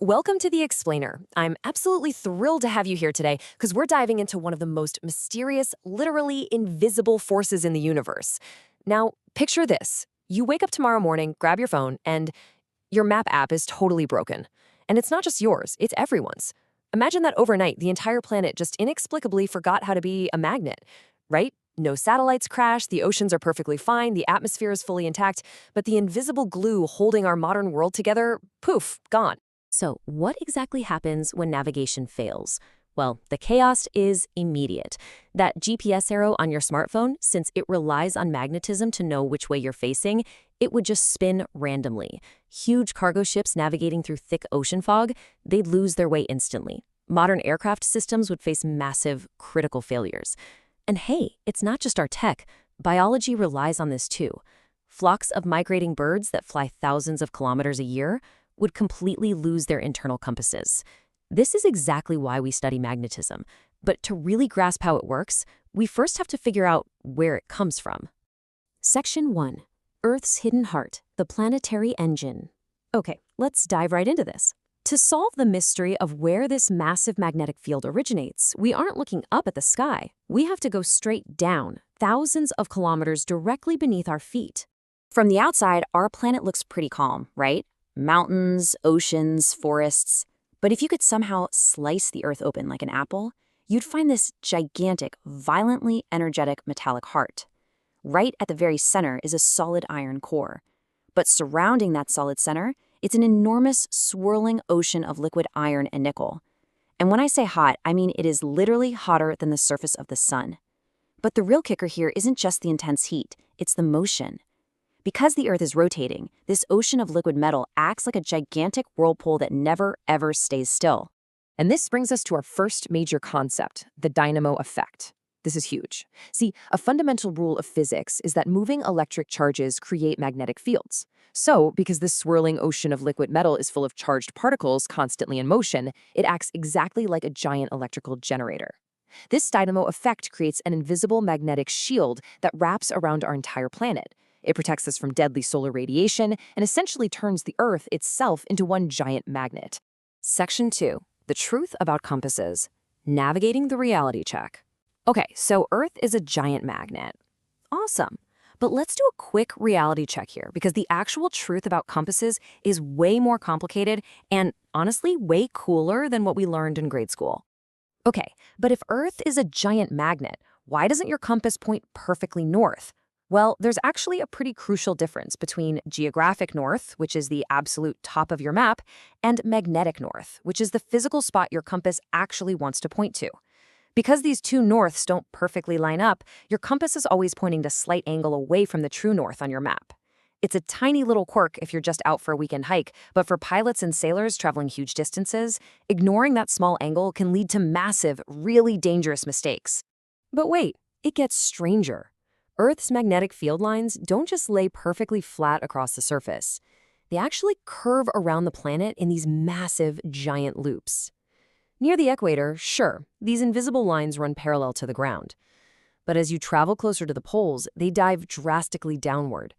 Welcome to The Explainer. I'm absolutely thrilled to have you here today because we're diving into one of the most mysterious, literally invisible forces in the universe. Now, picture this. You wake up tomorrow morning, grab your phone, and your map app is totally broken. And it's not just yours, it's everyone's. Imagine that overnight, the entire planet just inexplicably forgot how to be a magnet, right? No satellites crash, the oceans are perfectly fine, the atmosphere is fully intact, but the invisible glue holding our modern world together, poof, gone. So, what exactly happens when navigation fails? Well, the chaos is immediate. That GPS arrow on your smartphone, since it relies on magnetism to know which way you're facing, it would just spin randomly. Huge cargo ships navigating through thick ocean fog, they'd lose their way instantly. Modern aircraft systems would face massive, critical failures. And hey, it's not just our tech. Biology relies on this too. Flocks of migrating birds that fly thousands of kilometers a year would completely lose their internal compasses. This is exactly why we study magnetism. But to really grasp how it works, we first have to figure out where it comes from. Section 1. Earth's Hidden Heart, the Planetary Engine. Okay, let's dive right into this. To solve the mystery of where this massive magnetic field originates, we aren't looking up at the sky. We have to go straight down, thousands of kilometers directly beneath our feet. From the outside, our planet looks pretty calm, right? Mountains, oceans, forests. But if you could somehow slice the Earth open like an apple, you'd find this gigantic, violently energetic metallic heart. Right at the very center is a solid iron core. But surrounding that solid center, it's an enormous, swirling ocean of liquid iron and nickel. And when I say hot, I mean it is literally hotter than the surface of the sun. But the real kicker here isn't just the intense heat, it's the motion. Because the Earth is rotating, this ocean of liquid metal acts like a gigantic whirlpool that never, ever stays still. And this brings us to our first major concept, the dynamo effect. This is huge. See, a fundamental rule of physics is that moving electric charges create magnetic fields. So, because this swirling ocean of liquid metal is full of charged particles constantly in motion, it acts exactly like a giant electrical generator. This dynamo effect creates an invisible magnetic shield that wraps around our entire planet. It protects us from deadly solar radiation and essentially turns the Earth itself into one giant magnet. Section 2. The truth about compasses. Navigating the reality check. Okay, so Earth is a giant magnet. Awesome. But let's do a quick reality check here because the actual truth about compasses is way more complicated and, honestly, way cooler than what we learned in grade school. Okay, but if Earth is a giant magnet, why doesn't your compass point perfectly north? Well, there's actually a pretty crucial difference between geographic north, which is the absolute top of your map, and magnetic north, which is the physical spot your compass actually wants to point to. Because these two norths don't perfectly line up, your compass is always pointing a slight angle away from the true north on your map. It's a tiny little quirk if you're just out for a weekend hike, but for pilots and sailors traveling huge distances, ignoring that small angle can lead to massive, really dangerous mistakes. But wait, it gets stranger. Earth's magnetic field lines don't just lay perfectly flat across the surface. They actually curve around the planet in these massive, giant loops. Near the equator, sure, these invisible lines run parallel to the ground. But as you travel closer to the poles, they dive drastically downward.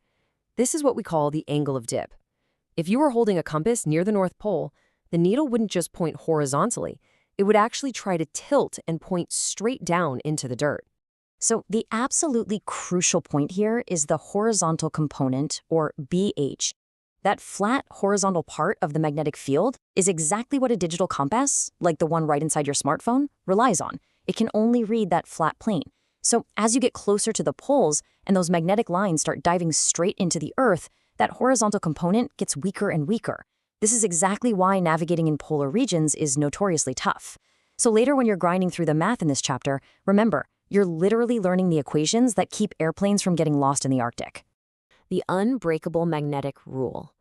This is what we call the angle of dip. If you were holding a compass near the North Pole, the needle wouldn't just point horizontally. It would actually try to tilt and point straight down into the dirt. So the absolutely crucial point here is the horizontal component, or BH. That flat horizontal part of the magnetic field is exactly what a digital compass, like the one right inside your smartphone, relies on. It can only read that flat plane. So as you get closer to the poles and those magnetic lines start diving straight into the Earth, that horizontal component gets weaker and weaker. This is exactly why navigating in polar regions is notoriously tough. So later when you're grinding through the math in this chapter, remember, you're literally learning the equations that keep airplanes from getting lost in the Arctic. The unbreakable magnetic rule.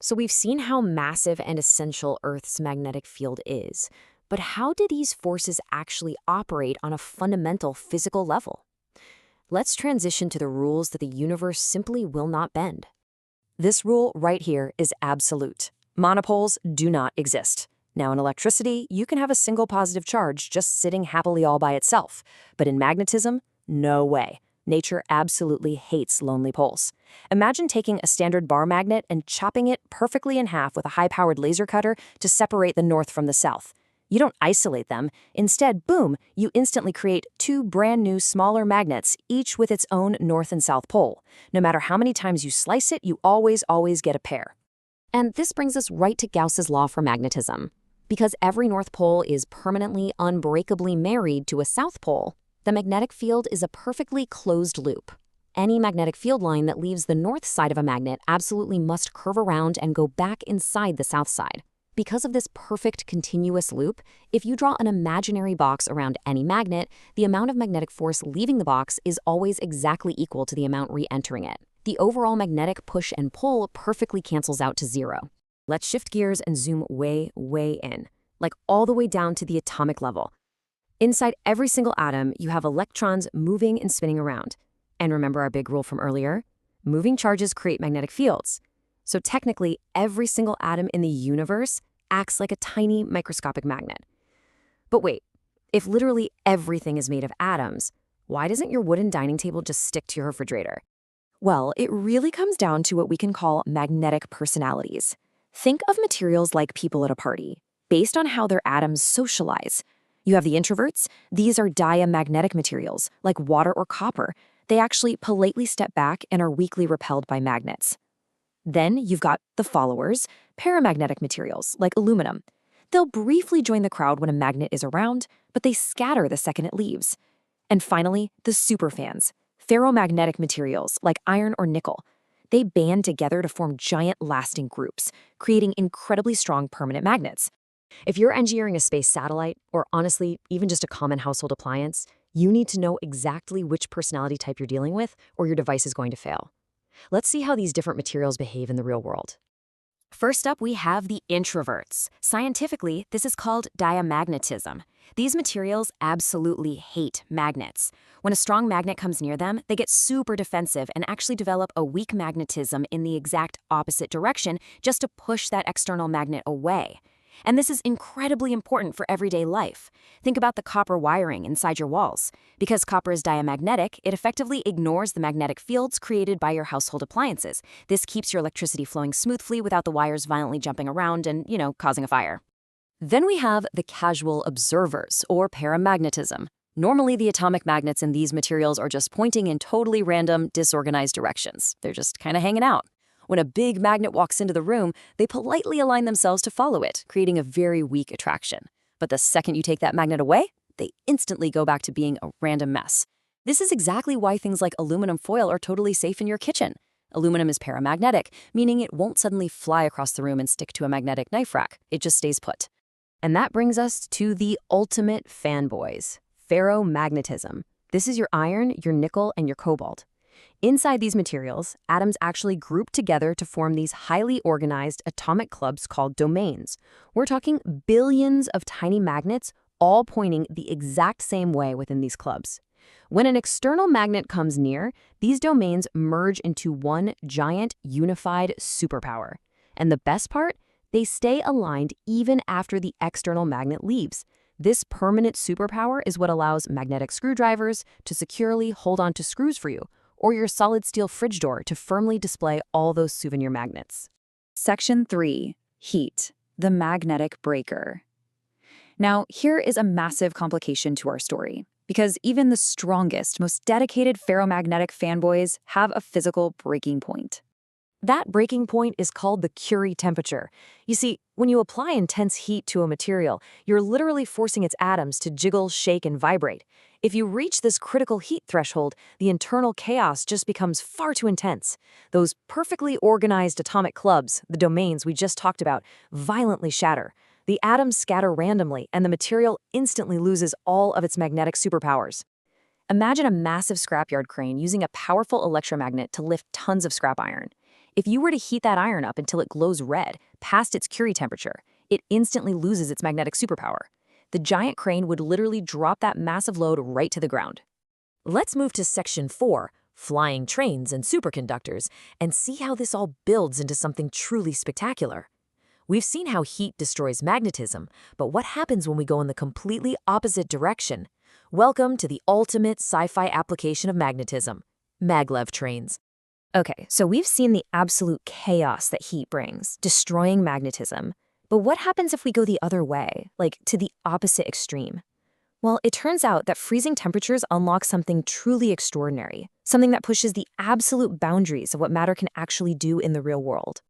So we've seen how massive and essential Earth's magnetic field is, but how do these forces actually operate on a fundamental physical level? Let's transition to the rules that the universe simply will not bend. This rule right here is absolute. Monopoles do not exist. Now, in electricity, you can have a single positive charge just sitting happily all by itself. But in magnetism, no way. Nature absolutely hates lonely poles. Imagine taking a standard bar magnet and chopping it perfectly in half with a high-powered laser cutter to separate the north from the south. You don't isolate them. Instead, boom, you instantly create two brand new smaller magnets, each with its own north and south pole. No matter how many times you slice it, you always get a pair. And this brings us right to Gauss's law for magnetism. Because every north pole is permanently, unbreakably married to a south pole, the magnetic field is a perfectly closed loop. Any magnetic field line that leaves the north side of a magnet absolutely must curve around and go back inside the south side. Because of this perfect continuous loop, if you draw an imaginary box around any magnet, the amount of magnetic force leaving the box is always exactly equal to the amount re-entering it. The overall magnetic push and pull perfectly cancels out to zero. Let's shift gears and zoom way in, like all the way down to the atomic level. Inside every single atom, you have electrons moving and spinning around. And remember our big rule from earlier? Moving charges create magnetic fields. So technically, every single atom in the universe acts like a tiny microscopic magnet. But wait, if literally everything is made of atoms, why doesn't your wooden dining table just stick to your refrigerator? Well, it really comes down to what we can call magnetic personalities. Think of materials like people at a party, based on how their atoms socialize. You have the introverts. These are diamagnetic materials, like water or copper. They actually politely step back and are weakly repelled by magnets. Then you've got the followers, paramagnetic materials, like aluminum. They'll briefly join the crowd when a magnet is around, but they scatter the second it leaves. And finally, the superfans, ferromagnetic materials, like iron or nickel. They band together to form giant lasting groups, creating incredibly strong permanent magnets. If you're engineering a space satellite, or honestly, even just a common household appliance, you need to know exactly which personality type you're dealing with, or your device is going to fail. Let's see how these different materials behave in the real world. First up, we have the introverts. Scientifically, this is called diamagnetism. These materials absolutely hate magnets. When a strong magnet comes near them, they get super defensive and actually develop a weak magnetism in the exact opposite direction just to push that external magnet away. And this is incredibly important for everyday life. Think about the copper wiring inside your walls. Because copper is diamagnetic, it effectively ignores the magnetic fields created by your household appliances. This keeps your electricity flowing smoothly without the wires violently jumping around and, causing a fire. Then we have the casual observers, or paramagnetism. Normally, the atomic magnets in these materials are just pointing in totally random, disorganized directions. They're just kind of hanging out. When a big magnet walks into the room, they politely align themselves to follow it, creating a very weak attraction. But the second you take that magnet away, they instantly go back to being a random mess. This is exactly why things like aluminum foil are totally safe in your kitchen. Aluminum is paramagnetic, meaning it won't suddenly fly across the room and stick to a magnetic knife rack. It just stays put. And that brings us to the ultimate fanboys, ferromagnetism. This is your iron, your nickel, and your cobalt. Inside these materials, atoms actually group together to form these highly organized atomic clubs called domains. We're talking billions of tiny magnets all pointing the exact same way within these clubs. When an external magnet comes near, these domains merge into one giant unified superpower. And the best part? They stay aligned even after the external magnet leaves. This permanent superpower is what allows magnetic screwdrivers to securely hold on to screws for you, or your solid steel fridge door to firmly display all those souvenir magnets. Section 3. Heat, the magnetic breaker. Now, here is a massive complication to our story, because even the strongest, most dedicated ferromagnetic fanboys have a physical breaking point. That breaking point is called the Curie temperature. You see, when you apply intense heat to a material, you're literally forcing its atoms to jiggle, shake, and vibrate. If you reach this critical heat threshold, the internal chaos just becomes far too intense. Those perfectly organized atomic clubs, the domains we just talked about, violently shatter. The atoms scatter randomly, and the material instantly loses all of its magnetic superpowers. Imagine a massive scrapyard crane using a powerful electromagnet to lift tons of scrap iron. If you were to heat that iron up until it glows red, past its Curie temperature, it instantly loses its magnetic superpower. The giant crane would literally drop that massive load right to the ground. Let's move to Section 4, flying trains and superconductors, and see how this all builds into something truly spectacular. We've seen how heat destroys magnetism, but what happens when we go in the completely opposite direction? Welcome to the ultimate sci-fi application of magnetism, Maglev trains. Okay, so we've seen the absolute chaos that heat brings, destroying magnetism. But what happens if we go the other way, like to the opposite extreme? Well, it turns out that freezing temperatures unlock something truly extraordinary, something that pushes the absolute boundaries of what matter can actually do in the real world.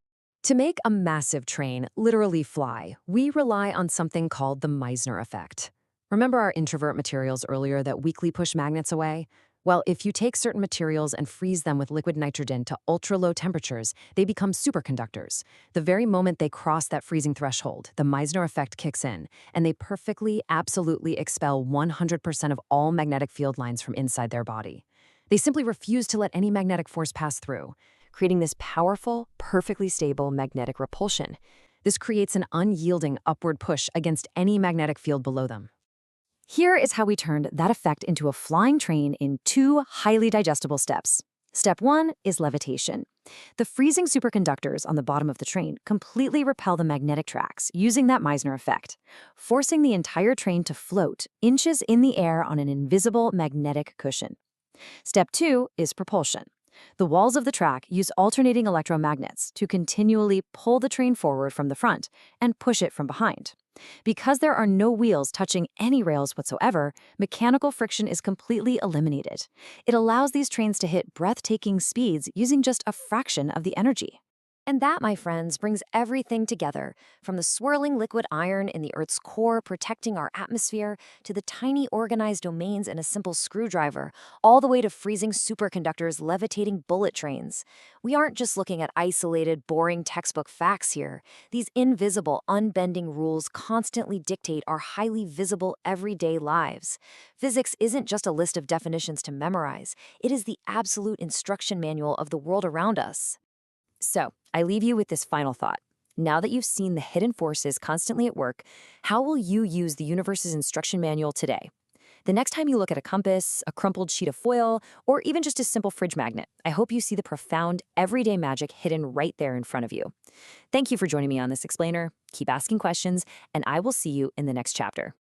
To make a massive train literally fly, we rely on something called the Meissner effect. Remember our introvert materials earlier that weakly push magnets away? Well, if you take certain materials and freeze them with liquid nitrogen to ultra-low temperatures, they become superconductors. The very moment they cross that freezing threshold, the Meissner effect kicks in, and they perfectly, absolutely expel 100% of all magnetic field lines from inside their body. They simply refuse to let any magnetic force pass through, creating this powerful, perfectly stable magnetic repulsion. This creates an unyielding upward push against any magnetic field below them. Here is how we turned that effect into a flying train in 2 highly digestible steps. Step 1 is levitation. The freezing superconductors on the bottom of the train completely repel the magnetic tracks using that Meissner effect, forcing the entire train to float inches in the air on an invisible magnetic cushion. Step 2 is propulsion. The walls of the track use alternating electromagnets to continually pull the train forward from the front and push it from behind. Because there are no wheels touching any rails whatsoever, mechanical friction is completely eliminated. It allows these trains to hit breathtaking speeds using just a fraction of the energy. And that, my friends, brings everything together, from the swirling liquid iron in the Earth's core protecting our atmosphere to the tiny organized domains in a simple screwdriver, all the way to freezing superconductors levitating bullet trains. We aren't just looking at isolated, boring textbook facts here. These invisible, unbending rules constantly dictate our highly visible everyday lives. Physics isn't just a list of definitions to memorize. It is the absolute instruction manual of the world around us. So, I leave you with this final thought. Now that you've seen the hidden forces constantly at work, how will you use the universe's instruction manual today? The next time you look at a compass, a crumpled sheet of foil, or even just a simple fridge magnet, I hope you see the profound, everyday magic hidden right there in front of you. Thank you for joining me on this explainer. Keep asking questions, and I will see you in the next chapter.